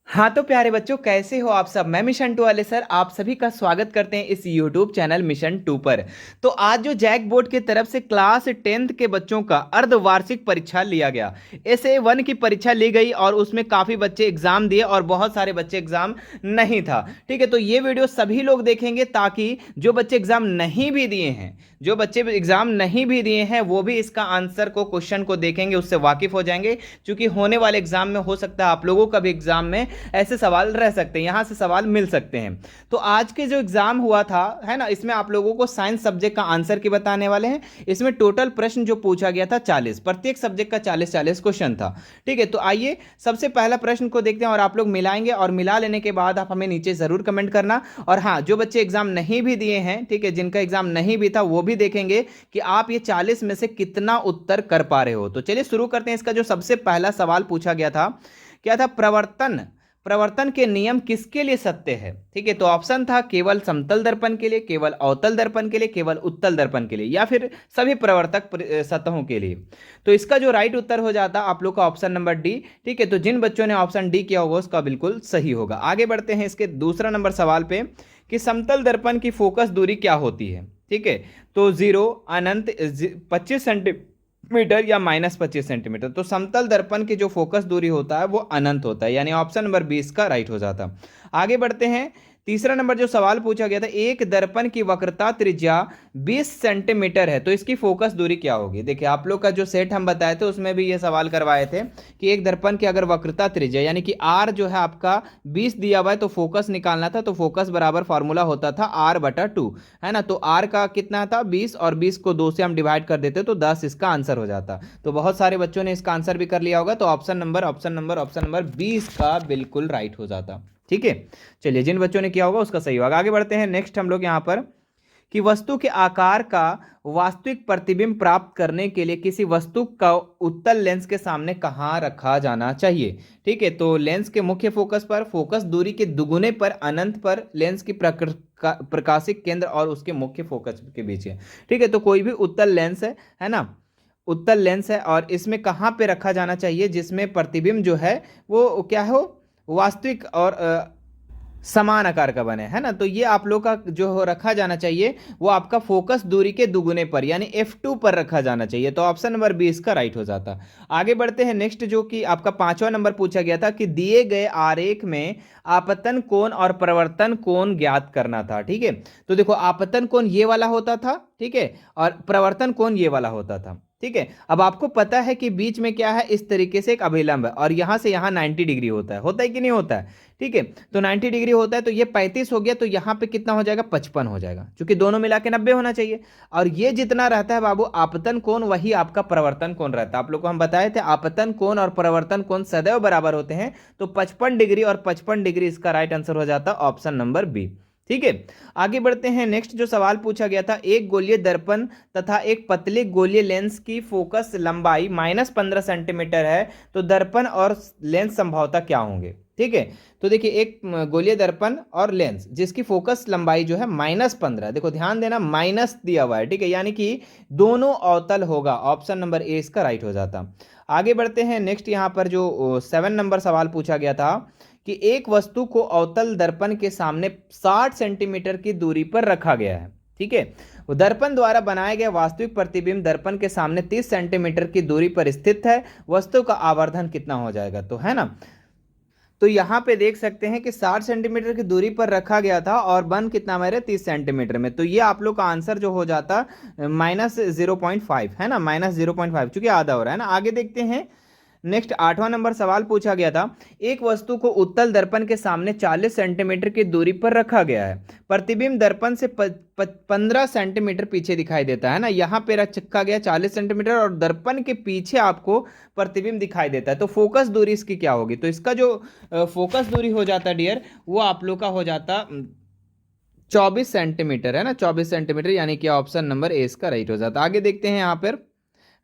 हाँ तो प्यारे बच्चों, कैसे हो आप सब। मैं मिशन 2 वाले सर आप सभी का स्वागत करते हैं इस यूट्यूब चैनल मिशन 2 पर। तो आज जो जैक बोर्ड की तरफ से क्लास 10th के बच्चों का अर्धवार्षिक परीक्षा लिया गया, SA1 की परीक्षा ली गई और उसमें काफ़ी बच्चे एग्जाम दिए और बहुत सारे बच्चे एग्जाम नहीं था। ठीक है, तो ये वीडियो सभी लोग देखेंगे ताकि जो बच्चे एग्जाम नहीं भी दिए हैं, जो बच्चे एग्जाम नहीं भी दिए हैं वो भी इसका आंसर को, क्वेश्चन को देखेंगे, उससे वाकिफ हो जाएंगे। क्योंकि होने वाले एग्जाम में हो सकता है आप लोगों का भी एग्जाम में ऐसे सवाल रह सकते हैं, यहां से सवाल मिल सकते हैं। तो आज के जो एग्जाम हुआ था, है ना, इसमें आप लोगों को साइंस सब्जेक्ट का आंसर की बताने वाले हैं। इसमें टोटल प्रश्न जो पूछा गया था 40, प्रत्येक सब्जेक्ट का 40-40 क्वेश्चन था। ठीक है, तो आइए सबसे पहला प्रश्न को देखते हैं और आप लोग मिलाएंगे और मिला लेने के बाद आप हमें नीचे जरूर कमेंट करना। और हाँ, जो बच्चे एग्जाम नहीं भी दिए हैं, ठीक है, जिनका एग्जाम नहीं भी था, वो भी देखेंगे कि आप ये 40 में से कितना उत्तर कर पा रहे हो। तो चलिए शुरू करते हैं। इसका जो सबसे पहला सवाल पूछा गया था, क्या था, प्रवर्तन प्रवर्तन के नियम किसके लिए सत्य है। ठीक है, तो ऑप्शन था केवल समतल दर्पण के लिए, केवल अवतल दर्पण के लिए, केवल उत्तल दर्पण के लिए, या फिर सभी प्रवर्तक सतहों के लिए। तो इसका जो राइट उत्तर हो जाता आप लोग का ऑप्शन नंबर डी। ठीक है, तो जिन बच्चों ने ऑप्शन डी किया होगा उसका बिल्कुल सही होगा। आगे बढ़ते हैं इसके दूसरा नंबर सवाल पे कि समतल दर्पण की फोकस दूरी क्या होती है। ठीक है, तो 0, अनंत, 25 सेंटीमीटर या -25 सेंटीमीटर। तो समतल दर्पण की जो फोकस दूरी होता है वो अनंत होता है, यानी ऑप्शन नंबर 20 का राइट हो जाता। आगे बढ़ते हैं। तीसरा नंबर जो सवाल पूछा गया था, एक दर्पण की वक्रता त्रिज्या 20 सेंटीमीटर है, तो इसकी फोकस दूरी क्या होगी। देखिए, आप लोग का जो सेट हम बताए थे उसमें भी ये सवाल करवाए थे कि एक दर्पण की अगर वक्रता त्रिज्या यानी कि आर जो है आपका 20 दिया हुआ है, तो फोकस निकालना था। तो फोकस बराबर फॉर्मूला होता था R/2, है ना। तो आर का कितना था 20, और 20 को 2 से हम डिवाइड कर देते तो 10 इसका आंसर हो जाता। तो बहुत सारे बच्चों ने इसका आंसर भी कर लिया होगा। तो ऑप्शन नंबर 20 का बिल्कुल राइट हो जाता। ठीक है, चलिए, जिन बच्चों ने किया होगा उसका सही होगा। आगे बढ़ते हैं। नेक्स्ट हम लोग यहाँ पर कि वस्तु के आकार का वास्तविक प्रतिबिंब प्राप्त करने के लिए किसी वस्तु का उत्तल लेंस के सामने कहाँ रखा जाना चाहिए। ठीक है, तो लेंस के मुख्य फोकस पर, फोकस दूरी के दुगुने पर, अनंत पर, लेंस की प्रकाशिक केंद्र और उसके मुख्य फोकस के बीच है। ठीक है, तो कोई भी उत्तल लेंस है ना, उत्तल लेंस है, और इसमें कहाँ पे रखा जाना चाहिए जिसमें प्रतिबिंब जो है वो क्या हो, वास्तविक और समान आकार का बने, है ना। तो ये आप लोग का जो हो रखा जाना चाहिए वो आपका फोकस दूरी के दुगुने पर यानी F2 पर रखा जाना चाहिए। तो ऑप्शन नंबर 20 का राइट हो जाता। आगे बढ़ते हैं। नेक्स्ट जो कि आपका पांचवा नंबर पूछा गया था कि दिए गए आरेख में आपतन कोण और प्रवर्तन कोण ज्ञात करना था। ठीक है, तो देखो, आपतन कोण ये वाला होता था, ठीक है, और प्रवर्तन कोण ये वाला होता था। ठीक है, अब आपको पता है कि बीच में क्या है, इस तरीके से एक अभिलंब है और यहां से यहां 90 डिग्री होता है कि नहीं होता है। ठीक है, तो 90 डिग्री होता है, तो ये 35 हो गया, तो यहाँ पे कितना हो जाएगा, 55 हो जाएगा, क्योंकि दोनों मिला के 90 होना चाहिए। और ये जितना रहता है बाबू आपतन कोण, वही आपका प्रवर्तन कोण रहता है। आप लोग को हम बताए थे आपतन कोण और प्रवर्तन कोण सदैव बराबर होते हैं। तो 55 डिग्री और 55 डिग्री इसका राइट आंसर हो जाता ऑप्शन नंबर बी। ठीक है, आगे बढ़ते हैं। नेक्स्ट जो सवाल पूछा गया था, एक गोलीय दर्पण तथा एक पतले गोलीय लेंस की फोकस लंबाई -15 सेंटीमीटर है, तो दर्पण और लेंस संभवतः क्या होंगे। ठीक है, तो देखिए, एक गोलीय दर्पण और लेंस जिसकी फोकस लंबाई जो है -15, देखो ध्यान देना, माइनस दिया हुआ है। ठीक है, यानी कि दोनों अवतल होगा। ऑप्शन नंबर ए इसका राइट हो जाता। आगे बढ़ते हैं। नेक्स्ट यहाँ पर जो 7 नंबर सवाल पूछा गया था कि एक वस्तु को अवतल दर्पण के सामने 60 सेंटीमीटर की दूरी पर रखा गया है। ठीक है, वो दर्पण द्वारा बनाया गया वास्तविक प्रतिबिंब दर्पण के सामने 30 सेंटीमीटर की दूरी पर स्थित है, वस्तु का आवर्धन कितना हो जाएगा, तो है ना। तो यहाँ पे देख सकते हैं कि 60 सेंटीमीटर की दूरी पर रखा गया था और बन कितना मेरे 30 सेंटीमीटर में। तो ये आप लोग का आंसर जो हो जाता -0.5, है ना, -0.5, चूंकि आधा हो रहा है ना। आगे देखते हैं। नेक्स्ट 8वां नंबर सवाल पूछा गया था, एक वस्तु को उत्तल दर्पण के सामने 40 सेंटीमीटर की दूरी पर रखा गया है, प्रतिबिंब दर्पण से 15 सेंटीमीटर पीछे दिखाई देता है ना। यहाँ पे रखा गया 40 सेंटीमीटर और दर्पण के पीछे आपको प्रतिबिंब दिखाई देता है, तो फोकस दूरी इसकी क्या होगी। तो इसका जो फोकस दूरी हो जाता डियर, वो आप लोग का हो जाता 24 सेंटीमीटर, है ना, 24 सेंटीमीटर, यानी कि ऑप्शन नंबर ए इसका राइट हो जाता। आगे देखते हैं यहाँ पर,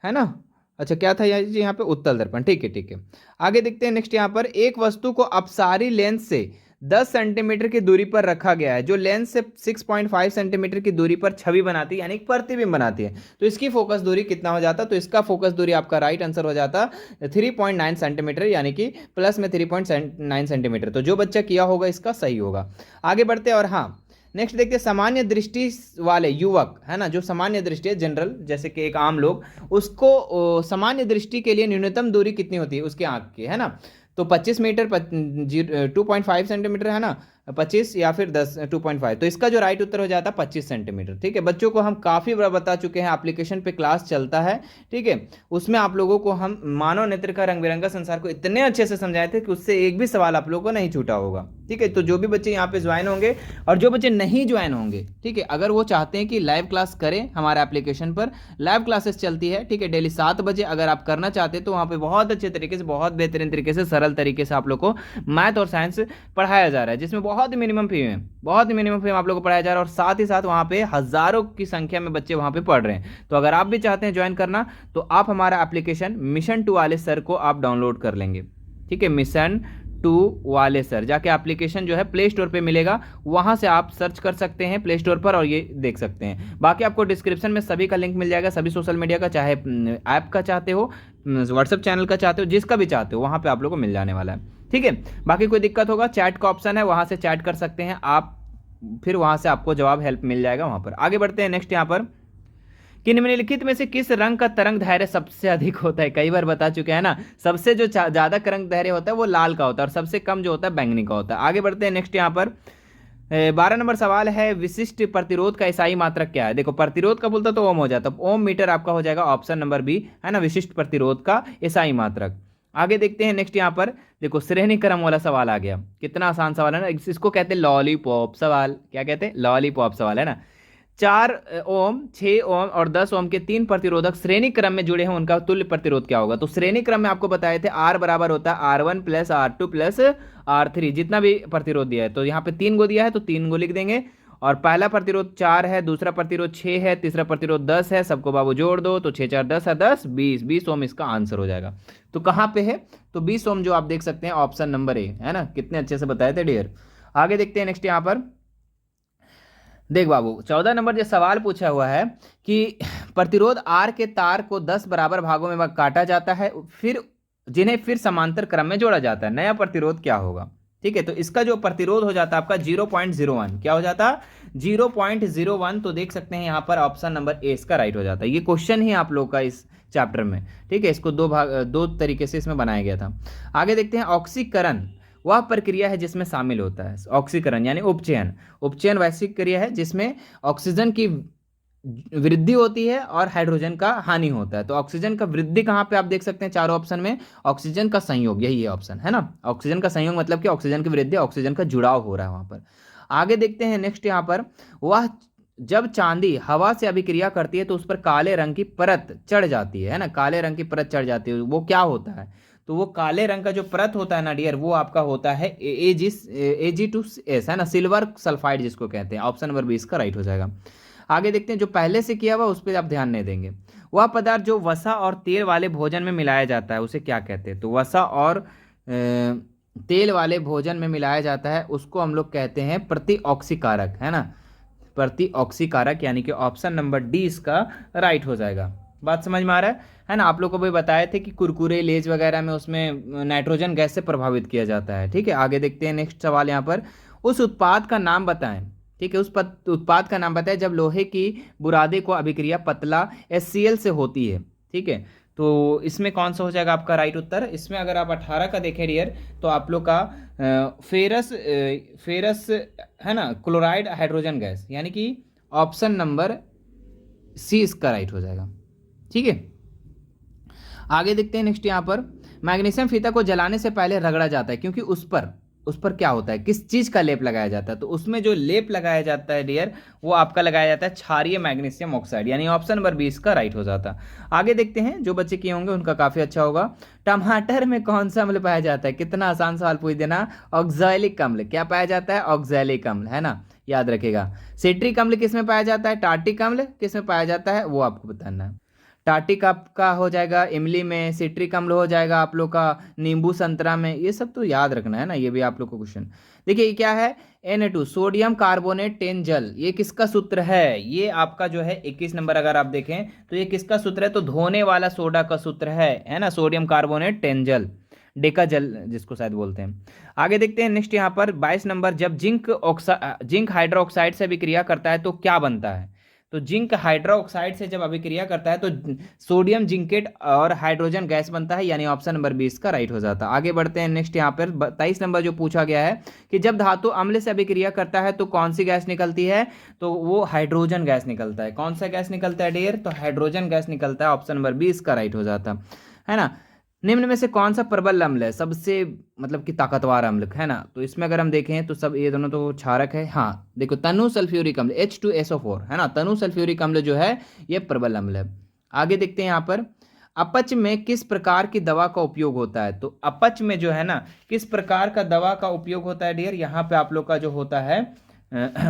है ना। अच्छा, क्या था यहाँ पे उत्तल दर्पण। ठीक है, ठीक है, आगे देखते हैं। नेक्स्ट यहाँ पर एक वस्तु को अपसारी लेंस से 10 सेंटीमीटर की दूरी पर रखा गया है, जो लेंस से 6.5 सेंटीमीटर की दूरी पर छवि बनाती है यानी प्रतिबिंब बनाती है, तो इसकी फोकस दूरी कितना हो जाता? तो इसका फोकस दूरी आपका राइट आंसर हो जाता 3.9 सेंटीमीटर, यानी कि प्लस में 3.9 सेंटीमीटर। तो जो बच्चा किया होगा इसका सही होगा। आगे बढ़ते हैं और हाँ नेक्स्ट देखते हैं, सामान्य दृष्टि वाले युवक है ना, जो सामान्य दृष्टि है जनरल, जैसे कि एक आम लोग, उसको सामान्य दृष्टि के लिए न्यूनतम दूरी कितनी होती है उसके आंख की, है ना? तो 25 मीटर 2.5 सेंटीमीटर है ना, 25 या फिर 2.5, तो इसका जो राइट उत्तर हो जाता है 25 सेंटीमीटर। ठीक है बच्चों को हम काफ़ी बार बता चुके हैं, एप्लीकेशन पे क्लास चलता है, ठीक है, उसमें आप लोगों को हम मानव नेत्र का रंग बिरंगा संसार को इतने अच्छे से समझाए थे कि उससे एक भी सवाल आप लोगों को नहीं छूटा होगा। ठीक है, तो जो भी बच्चे यहाँ पे ज्वाइन होंगे और जो बच्चे नहीं ज्वाइन होंगे, ठीक है, अगर वो चाहते हैं कि लाइव क्लास करें हमारे एप्लीकेशन पर, लाइव क्लासेस चलती है, ठीक है, डेली 7 बजे, अगर आप करना चाहते हैं तो वहाँ पे बहुत अच्छे तरीके से, बहुत बेहतरीन तरीके से, सरल तरीके से आप लोग को मैथ और साइंस पढ़ाया जा रहा है, जिसमें बहुत ही मिनिमम फी में, बहुत ही मिनिमम फी में आप लोग को पढ़ाया जा रहा है, और साथ ही साथ वहाँ पे हजारों की संख्या में बच्चे वहाँ पे पढ़ रहे हैं। तो अगर आप भी चाहते हैं ज्वाइन करना तो आप हमारा एप्लीकेशन मिशन टू वाले सर को आप डाउनलोड कर लेंगे। ठीक है, मिशन टू वाले सर, जाके एप्लीकेशन जो है प्ले स्टोर पे मिलेगा, वहां से आप सर्च कर सकते हैं प्ले स्टोर पर और ये देख सकते हैं। बाकी आपको डिस्क्रिप्शन में सभी का लिंक मिल जाएगा, सभी सोशल मीडिया का, चाहे ऐप का चाहते हो, व्हाट्सएप चैनल का चाहते हो, जिसका भी चाहते हो वहां पे आप लोग को मिल जाने वाला है। ठीक है, बाकी कोई दिक्कत होगा चैट का ऑप्शन है, वहां से चैट कर सकते हैं आप, फिर वहां से आपको जवाब हेल्प मिल जाएगा वहां पर। आगे बढ़ते हैं नेक्स्ट यहाँ पर, कि निम्नलिखित में से किस रंग का तरंग धैर्य सबसे अधिक होता है? कई बार बता चुके हैं ना, सबसे जो ज्यादा तरंग धैर्य होता है वो लाल का होता है और सबसे कम जो होता है बैंगनी का होता है। आगे बढ़ते हैं नेक्स्ट यहाँ पर 12 नंबर सवाल है, विशिष्ट प्रतिरोध का ईसाई मात्रक क्या है? देखो प्रतिरोध का बोलता तो ओम हो जाता, ओम मीटर आपका हो जाएगा ऑप्शन नंबर बी, है ना, विशिष्ट प्रतिरोध का ईसाई मात्रक। आगे देखते हैं नेक्स्ट यहाँ पर, देखो श्रेणी क्रम वाला सवाल आ गया, कितना आसान सवाल है ना, इसको कहते हैं लॉलीपॉप सवाल। क्या कहते हैं? लॉलीपॉप सवाल, है ना। 4 ओम, 6 ओम और 10 ओम के 3 प्रतिरोधक श्रेणी क्रम में जुड़े हैं, उनका तुल्य प्रतिरोध क्या होगा? तो श्रेणी क्रम में आपको बताए थे R बराबर होता है R1 plus R2 plus R3, जितना भी प्रतिरोध दिया है, तो यहाँ पे 3 गो दिया है तो 3 गो लिख देंगे, और पहला प्रतिरोध 4 है, दूसरा प्रतिरोध 6 है, तीसरा प्रतिरोध 10 है, सबको बाबू जोड़ दो तो 6 4 10 है 10, 20 ओम इसका आंसर हो जाएगा। तो कहाँ पे है? तो 20 ओम जो आप देख सकते हैं ऑप्शन नंबर ए, है ना, कितने अच्छे से बताए थे डियर। आगे देखते हैं नेक्स्ट यहाँ पर, देख बाबू 14 नंबर जो सवाल पूछा हुआ है कि प्रतिरोध आर के तार को 10 बराबर भागों में काटा जाता है, फिर जिन्हें फिर समांतर क्रम में जोड़ा जाता है, नया प्रतिरोध क्या होगा? ठीक है, तो इसका जो प्रतिरोध हो जाता है आपका 0.01, क्या हो जाता? 0.01। तो देख सकते हैं यहाँ पर ऑप्शन नंबर ए इसका राइट हो जाता है। ये क्वेश्चन ही आप लोग का इस चैप्टर में, ठीक है, इसको दो तरीके से इसमें बनाया गया था। आगे देखते हैं, ऑक्सीकरण वह प्रक्रिया है जिसमें शामिल होता है, ऑक्सीकरण यानी उपचयन। उपचयन वैसी क्रिया है जिसमें ऑक्सीजन की वृद्धि होती है और हाइड्रोजन का हानि होता है। तो ऑक्सीजन का वृद्धि कहाँ पे आप देख सकते हैं चारों ऑप्शन में, ऑक्सीजन का संयोग, यही है ऑप्शन, है ना, ऑक्सीजन का संयोग मतलब कि ऑक्सीजन की वृद्धि, ऑक्सीजन का जुड़ाव हो रहा है वहां पर। आगे देखते हैं नेक्स्ट यहाँ पर, वह जब चांदी हवा से अभिक्रिया करती है तो उस पर काले रंग की परत चढ़ जाती है ना, काले रंग की परत चढ़ जाती है, वो क्या होता है? तो वो काले रंग का जो परत होता है ना डियर, वो आपका होता है Ag2S, है ना, सिल्वर सल्फाइड जिसको कहते हैं, ऑप्शन नंबर 20 का राइट हो जाएगा। आगे देखते हैं, जो पहले से किया हुआ उस पर आप ध्यान नहीं देंगे, वह पदार्थ जो वसा और तेल वाले भोजन में मिलाया जाता है उसे क्या कहते हैं? तो वसा और तेल वाले भोजन में मिलाया जाता है उसको हम लोग कहते हैं प्रतिऑक्सीकारक, है ना, प्रतिऑक्सीकारक, यानी कि ऑप्शन नंबर डी इसका राइट हो जाएगा। बात समझ में आ रहा है ना? आप लोग को भी बताए थे कि कुरकुरे लेज वगैरह में उसमें नाइट्रोजन गैस से प्रभावित किया जाता है। ठीक है, आगे देखते हैं नेक्स्ट सवाल यहाँ पर, उस उत्पाद का नाम बताएं। ठीक है, उस उत्पाद का नाम बताएं जब लोहे की बुरादे को अभिक्रिया पतला HCl से होती है। ठीक है, तो इसमें कौन सा हो जाएगा आपका राइट उत्तर? इसमें अगर आप 18 का देखें डियर, तो आप लोग का फेरस है ना, क्लोराइड हाइड्रोजन गैस, यानी कि ऑप्शन नंबर सी इसका राइट हो जाएगा। ठीक है, आगे देखते हैं नेक्स्ट यहाँ पर, मैग्नीशियम फीता को जलाने से पहले रगड़ा जाता है क्योंकि उस पर क्या होता है, किस चीज का लेप लगाया जाता है? तो उसमें जो लेप लगाया जाता है डियर, वो आपका लगाया जाता है क्षारीय मैग्नीशियम ऑक्साइड, यानी ऑप्शन नंबर 20 का राइट हो जाता है। आगे देखते हैं, जो बच्चे किए होंगे उनका काफी अच्छा होगा। टमाटर में कौन सा अम्ल पाया जाता है? कितना आसान सवाल पूछ देना, ऑक्सैलिक अम्ल। क्या पाया जाता है? ऑक्सैलिक अम्ल, है ना, याद रखेगा। सिट्रिक अम्ल किस में पाया जाता है? टार्टिक अम्ल किस में पाया जाता है? वो आपको बताना है। टार्टिक आपका हो जाएगा इमली में, सिट्रिक अम्ल हो जाएगा आप लोग का नींबू संतरा में। ये सब तो याद रखना है ना, ये भी आप लोग को क्वेश्चन। देखिए ये क्या है, Na2 सोडियम कार्बोनेट 10 जल, ये किसका सूत्र है, ये आपका जो है 21 नंबर अगर आप देखें तो ये किसका सूत्र है, तो धोने वाला सोडा का सूत्र है ना, सोडियम कार्बोनेट 10 जल, डेका जल जिसको शायद बोलते हैं। आगे देखते हैं नेक्स्ट यहाँ पर 22 नंबर, जब जिंक हाइड्रोक्साइड से अभिक्रिया करता है तो क्या बनता है, तो जिंक हाइड्रोक्साइड से जब अभिक्रिया करता है तो सोडियम जिंकेट और हाइड्रोजन गैस बनता है, यानी ऑप्शन नंबर 20 का राइट हो जाता है। आगे बढ़ते हैं नेक्स्ट यहाँ पर 23 नंबर जो पूछा गया है कि जब धातु अम्ल से अभिक्रिया करता है तो कौन सी गैस निकलती है, तो वो हाइड्रोजन गैस निकलता है। कौन सा गैस निकलता है डियर, तो हाइड्रोजन गैस निकलता है, ऑप्शन नंबर 20 का राइट हो जाता है ना। निम्न में से कौन सा प्रबल अम्ल है, सबसे मतलब कि ताकतवर अम्ल है ना, तो इसमें अगर हम देखें तो सब ये दोनों तो क्षारक है। हाँ देखो तनु सल्फ्यूरिक अम्ल H2SO4 है ना, तनु सल्फ्यूरिक अम्ल जो है ये प्रबल अम्ल है। आगे देखते हैं यहाँ पर अपच में किस प्रकार की दवा का उपयोग होता है, तो अपच में जो है ना किस प्रकार का दवा का उपयोग होता है डियर, यहाँ पे आप लोग का जो होता है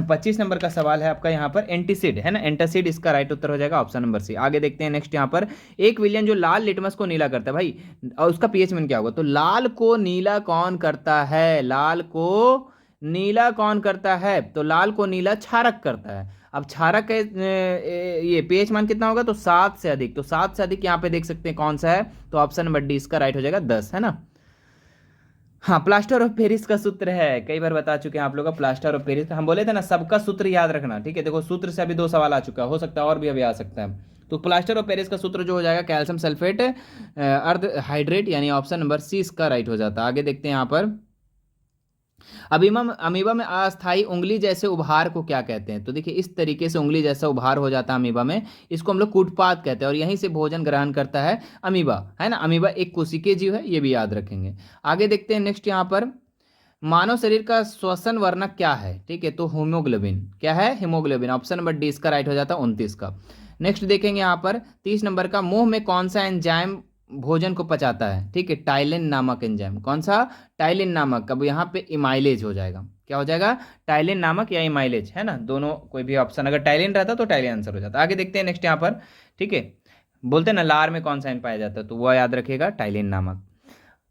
25 नंबर का सवाल है आपका यहाँ पर एंटीसिड है ना, एंटासिड इसका राइट उत्तर हो जाएगा ऑप्शन नंबर सी। आगे देखते हैं नेक्स्ट यहाँ पर एक विलयन जो लाल लिटमस को नीला करता है भाई, और उसका पीएच मीन क्या होगा, तो लाल को नीला कौन करता है, लाल को नीला कौन करता है, तो लाल को नीला क्षारक करता है। अब क्षारक ये पीएच मान कितना होगा, तो 7 से अधिक, तो 7 से अधिक यहाँ पे देख सकते हैं कौन सा है, तो ऑप्शन नंबर डी इसका राइट हो जाएगा 10 है ना। हाँ प्लास्टर ऑफ पेरिस का सूत्र है, कई बार बता चुके हैं आप लोग का प्लास्टर ऑफ पेरिस, हम बोले थे ना सबका सूत्र याद रखना, ठीक है। देखो सूत्र से अभी 2 सवाल आ चुका है, हो सकता है और भी अभी आ सकता है। तो प्लास्टर ऑफ पेरिस का सूत्र जो हो जाएगा कैल्शियम सल्फेट अर्ध हाइड्रेट, यानी ऑप्शन नंबर सी इसका राइट हो जाता है। आगे देखते हैं यहाँ पर अमीबा में अस्थाई उंगली जैसे उभार को क्या कहते हैं, तो देखिए इस तरीके से उंगली जैसा उभार हो जाता है अमीबा में, इसको हम लोग कूटपाद कहते हैं, और यहीं से भोजन ग्रहण करता है अमीबा है ना। अमीबा एक कोशिकीय जीव है, ये भी याद रखेंगे। आगे देखते हैं नेक्स्ट यहाँ पर मानव शरीर का श्वसन वर्णक क्या है, ठीक है, तो हीमोग्लोबिन, क्या है हीमोग्लोबिन, ऑप्शन नंबर डी इसका राइट हो जाता है 29 का। नेक्स्ट देखेंगे यहाँ पर 30 नंबर का, मुंह में कौन सा एंजाइम भोजन को पचाता है, ठीक है, टाइलिन नामक एंजाइम, कौन सा, टाइलिन नामक। अब यहाँ पे इमाइलेज हो जाएगा, क्या हो जाएगा, टाइलिन नामक या इमाइलेज है ना, दोनों कोई भी ऑप्शन, अगर टाइलिन रहता तो टाइलिन आंसर हो जाता। आगे देखते हैं नेक्स्ट यहाँ पर, ठीक है, बोलते हैं ना लार में कौन सा एंजाइम पाया जाता है, तो वह याद रखिएगा टाइलिन नामक।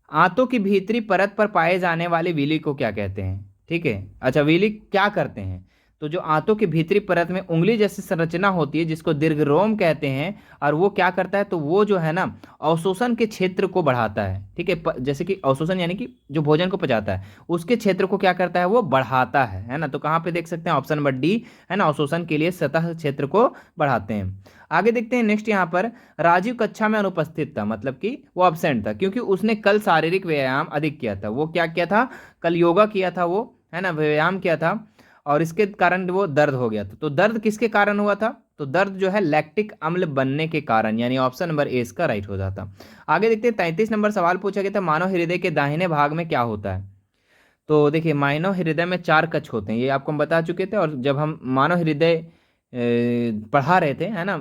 आंतों की भीतरी परत पर पाए जाने वाले विली को क्या कहते हैं, ठीक है, अच्छा विली क्या करते हैं, तो जो आंतों की भीतरी परत में उंगली जैसी संरचना होती है जिसको दीर्घरोम कहते हैं, और वो क्या करता है, तो वो जो है ना अवशोषण के क्षेत्र को बढ़ाता है, ठीक है, जैसे कि अवशोषण यानी कि जो भोजन को पचाता है उसके क्षेत्र को क्या करता है, वो बढ़ाता है ना। तो कहाँ पे देख सकते हैं ऑप्शन नंबर डी है ना, अवशोषण के लिए सतह क्षेत्र को बढ़ाते हैं। आगे देखते हैं नेक्स्ट यहाँ पर राजीव कक्षा में अनुपस्थित था, मतलब कि वो अब्सेंट था क्योंकि उसने कल शारीरिक व्यायाम अधिक किया था। वो क्या किया था, कल योगा किया था वो है ना, व्यायाम किया था, और इसके कारण वो दर्द हो गया था। तो दर्द किसके कारण हुआ था, तो दर्द जो है लैक्टिक अम्ल बनने के कारण, यानी ऑप्शन नंबर ए इसका राइट हो जाता। आगे देखते हैं 33 नंबर सवाल पूछा गया था मानव हृदय के दाहिने भाग में क्या होता है, तो देखिए मानव हृदय में 4 कक्ष होते हैं, ये आपको हम बता चुके थे, और जब हम मानव हृदय पढ़ा रहे थे है ना,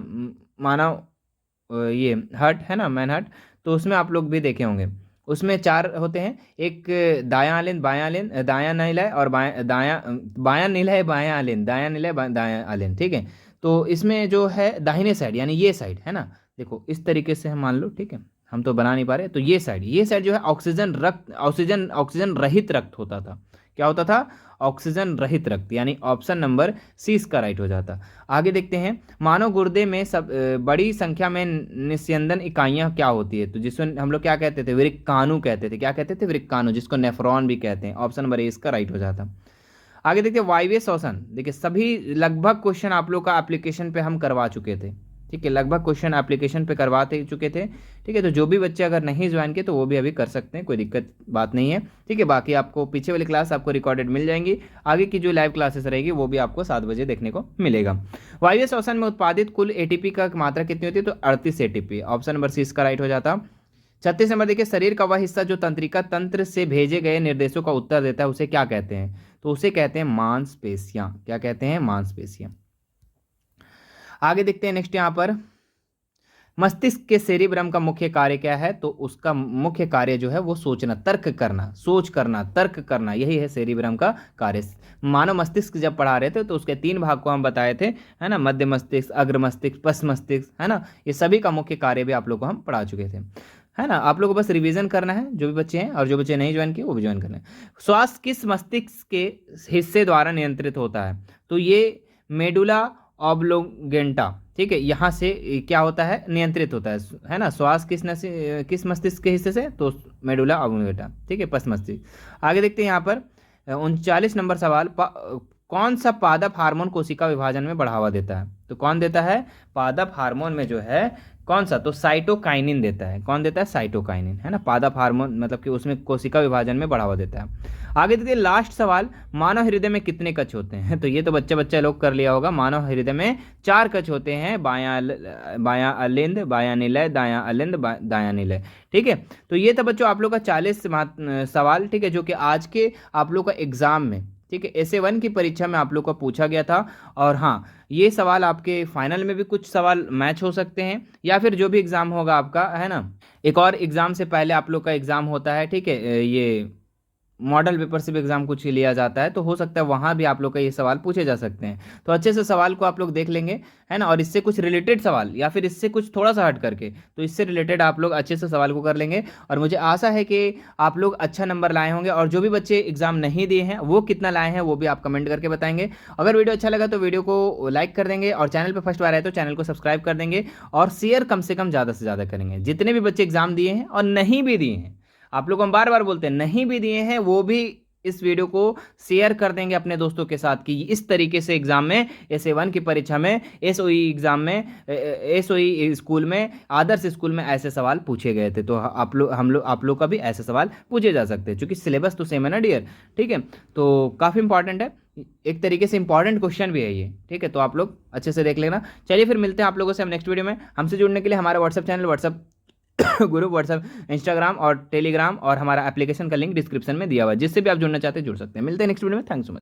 मानव ये हर्ट है ना, मैन हर्ट, तो उसमें आप लोग भी देखे होंगे, उसमें 4 होते हैं, एक दायां आलिन, बायां आलिन, दायां निलय और बायां निलय, बायां आलिन, दायां निलय, दायां आलिन, ठीक है। तो इसमें जो है दाहिने साइड यानी ये साइड है ना, देखो इस तरीके से हम मान लो, ठीक है, हम तो बना नहीं पा रहे, तो ये साइड जो है ऑक्सीजन रहित रक्त होता था, क्या होता था, ऑक्सीजन रहित रक्त, यानी ऑप्शन नंबर सी इसका राइट हो जाता। आगे देखते हैं मानव गुर्दे में सब बड़ी संख्या में निस्यंदन इकाइयां क्या होती है, तो जिसको हम लोग क्या कहते थे, वृक्काणु कहते थे, क्या कहते थे, वृक्काणु, जिसको नेफ्रॉन भी कहते हैं, ऑप्शन नंबर ए इसका राइट हो जाता। आगे देखते हैं वायवीय श्वसन, देखिए सभी लगभग क्वेश्चन आप लोग का एप्लीकेशन पे हम करवा चुके थे, ठीक है, लगभग क्वेश्चन एप्लीकेशन पे करवा चुके थे, ठीक है। तो जो भी बच्चे अगर नहीं ज्वाइन किए तो वो भी अभी कर सकते हैं, कोई दिक्कत बात नहीं है, ठीक है। बाकी आपको पीछे वाली क्लास आपको रिकॉर्डेड मिल जाएंगी, आगे की जो लाइव क्लासेस रहेगी वो भी आपको 7 बजे देखने को मिलेगा। वायवीय श्वसन में उत्पादित कुल एटीपी का मात्रा कितनी होती है, तो 38 एटीपी, ऑप्शन नंबर सी इसका राइट हो जाता। 36 नंबर देखिए शरीर का वह हिस्सा जो तंत्रिका तंत्र से भेजे गए निर्देशों का उत्तर देता है उसे क्या कहते हैं, तो उसे कहते हैं मांसपेशियां, क्या कहते हैं, मांसपेशियां। आगे देखते हैं नेक्स्ट यहाँ पर मस्तिष्क के सेरिब्रम का मुख्य कार्य क्या है? तो उसका मुख्य कार्य जो है वो सोचना, तर्क करना, सोच करना, तर्क करना, यही है सेरिब्रम का कार्य। मानव मस्तिष्क जब पढ़ा रहे थे तो उसके 3 भाग को हम बताए थे, है ना, मध्य मस्तिष्क, अग्र मस्तिष्क, पश्च मस्तिष्क, है ना, ये सभी का मुख्य कार्य भी आप लोग को हम पढ़ा चुके थे, है ना। आप लोग को बस रिवीजन करना है, जो भी बच्चे हैं, और जो बच्चे नहीं ज्वाइन किए वो भी ज्वाइन करना है। श्वास किस मस्तिष्क के हिस्से द्वारा नियंत्रित होता है? तो ये मेडुला ऑब्लोंगेंटा, ठीक है, यहाँ से क्या होता है, नियंत्रित होता है ना। श्वास किस मस्तिष्क के हिस्से से? तो मेडुला ऑब्लोंगेंटा, ठीक है, पश्च मस्तिष्क। आगे देखते हैं यहाँ पर 39 नंबर सवाल, कौन सा पादप हार्मोन कोशिका विभाजन में बढ़ावा देता है? तो कौन देता है पादप हार्मोन में जो है, कौन सा? तो साइटोकाइनिन देता है। कौन देता है? साइटोकाइनिन, है ना। पादप हार्मोन मतलब कि उसमें कोशिका विभाजन में बढ़ावा देता है। आगे देखिए लास्ट सवाल, मानव हृदय में कितने कच होते हैं? तो ये तो बच्चा लोग कर लिया होगा। मानव हृदय में 4 कच होते हैं, बायां अलिंद, बायां निलय, दायां अलिंद, दायां निलय, ठीक है। तो ये था बच्चों आप लोग का 40 सवाल, ठीक है, जो कि आज के आप लोग का एग्जाम में, ठीक है, SA1 की परीक्षा में आप लोग को पूछा गया था। और हाँ, ये सवाल आपके फाइनल में भी कुछ सवाल मैच हो सकते हैं, या फिर जो भी एग्ज़ाम होगा आपका, है ना, एक और एग्ज़ाम से पहले आप लोग का एग्ज़ाम होता है, ठीक है, ये मॉडल पेपर से भी एग्जाम कुछ लिया जाता है, तो हो सकता है वहाँ भी आप लोग का ये सवाल पूछे जा सकते हैं। तो अच्छे से सवाल को आप लोग देख लेंगे, है ना, और इससे कुछ रिलेटेड सवाल या फिर इससे कुछ थोड़ा सा हट करके, तो इससे रिलेटेड आप लोग अच्छे से सवाल को कर लेंगे। और मुझे आशा है कि आप लोग अच्छा नंबर लाए होंगे, और जो भी बच्चे एग्जाम नहीं दिए हैं वो कितना लाए हैं वो भी आप कमेंट करके बताएंगे। अगर वीडियो अच्छा लगा तो वीडियो को लाइक कर देंगे, और चैनल पर फर्स्ट बार आए तो चैनल को सब्सक्राइब कर देंगे, और शेयर कम से कम ज़्यादा से ज़्यादा करेंगे। जितने भी बच्चे एग्जाम दिए हैं और नहीं भी दिए हैं, आप लोग हम बार बार बोलते हैं, नहीं भी दिए हैं वो भी इस वीडियो को शेयर कर देंगे अपने दोस्तों के साथ कि इस तरीके से एग्जाम में, SA1 की परीक्षा में, SOE एग्जाम में, SOE स्कूल में, आदर्श स्कूल में ऐसे सवाल पूछे गए थे। तो आप लोग का भी ऐसे सवाल पूछे जा सकते हैं, क्योंकि सिलेबस तो सेम है ना डियर, ठीक है। तो काफ़ी इंपॉर्टेंट है, एक तरीके से इंपॉर्टेंट क्वेश्चन भी है ये, ठीक है। तो आप लोग अच्छे से देख लेना। चलिए फिर मिलते हैं आप लोगों से हम नेक्स्ट वीडियो में। हमसे जुड़ने के लिए हमारा WhatsApp channel, WhatsApp group, WhatsApp, Instagram और टेलीग्राम, और हमारा एप्लीकेशन का लिंक डिस्क्रिप्शन में दिया हुआ है, जिससे भी आप जुड़ना चाहते हैं जुड़ सकते हैं। मिलते हैं नेक्स्ट वीडियो में। Thanks so much.